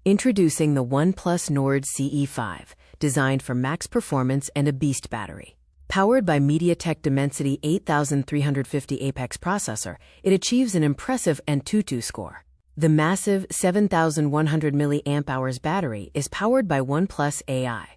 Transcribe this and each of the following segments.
Introducing the OnePlus Nord CE5, designed for max performance and a beast battery. Powered by MediaTek Dimensity 8350 Apex processor, it achieves an impressive Antutu score. The massive 7100 mAh battery is powered by OnePlus AI.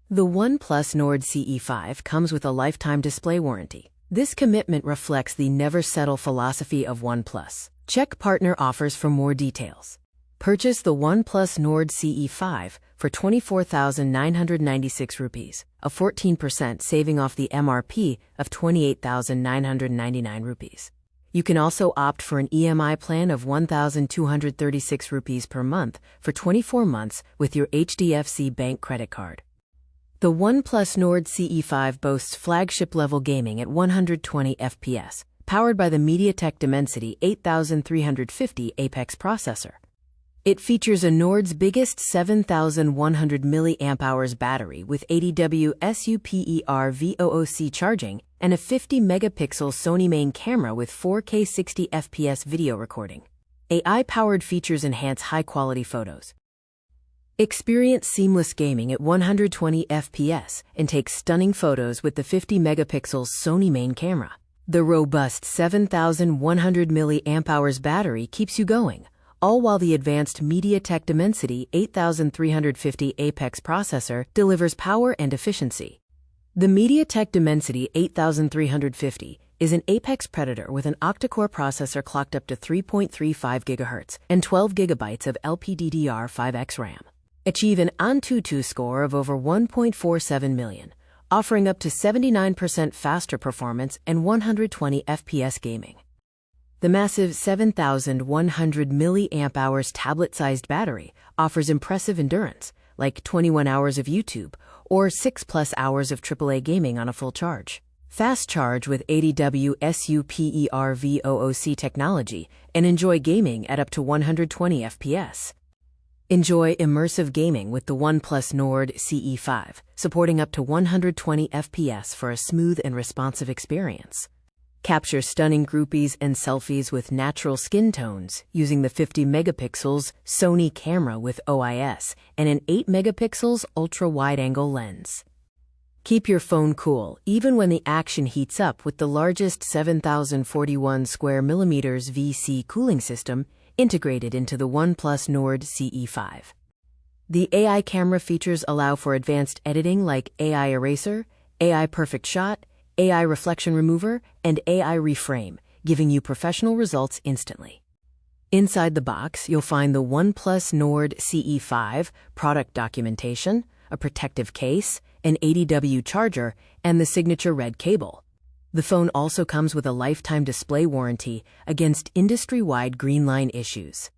The OnePlus Nord CE5 comes with a lifetime display warranty. This commitment reflects the never-settle philosophy of OnePlus. Check partner offers for more details. Purchase the OnePlus Nord CE5 for 24,996 rupees, a 14% saving off the MRP of 28,999 rupees. You can also opt for an EMI plan of 1,236 rupees per month for 24 months with your HDFC Bank credit card. The OnePlus Nord CE5 boasts flagship-level gaming at 120 FPS, powered by the MediaTek Dimensity 8350 Apex processor. It features a Nord's biggest 7100 mAh battery with 80W SUPER VOOC charging and a 50-megapixel Sony main camera with 4K 60 FPS video recording. AI-powered features enhance high-quality photos. Experience seamless gaming at 120 FPS and take stunning photos with the 50-megapixel Sony main camera. The robust 7100 mAh battery keeps you going, all while the advanced MediaTek Dimensity 8350 Apex processor delivers power and efficiency. The MediaTek Dimensity 8350 is an Apex predator with an octa-core processor clocked up to 3.35 GHz and 12 GB of LPDDR5X RAM. Achieve an Antutu score of over 1.47 million, offering up to 79% faster performance and 120 FPS gaming. The massive 7100 mAh tablet-sized battery offers impressive endurance, like 21 hours of YouTube or 6+ hours of AAA gaming on a full charge. Fast charge with 80W SUPER VOOC technology and enjoy gaming at up to 120 FPS. Enjoy immersive gaming with the OnePlus Nord CE5, supporting up to 120 FPS for a smooth and responsive experience. Capture stunning groupies and selfies with natural skin tones using the 50-megapixels Sony camera with OIS and an 8-megapixels ultra-wide-angle lens. Keep your phone cool even when the action heats up with the largest 7,041 square millimeters VC cooling system integrated into the OnePlus Nord CE5. The AI camera features allow for advanced editing like AI Eraser, AI Perfect Shot, AI Reflection Remover, and AI Reframe, giving you professional results instantly. Inside the box, you'll find the OnePlus Nord CE5 product documentation, a protective case, an 80W charger, and the signature red cable. The phone also comes with a lifetime display warranty against industry-wide green line issues.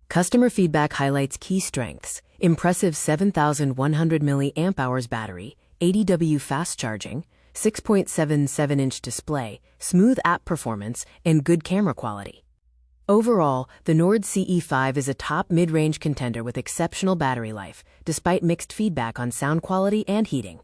Customer feedback highlights key strengths: impressive 7100 mAh battery, 80W fast charging, 6.77-inch display, smooth app performance, and good camera quality. Overall, the Nord CE5 is a top mid-range contender with exceptional battery life, despite mixed feedback on sound quality and heating.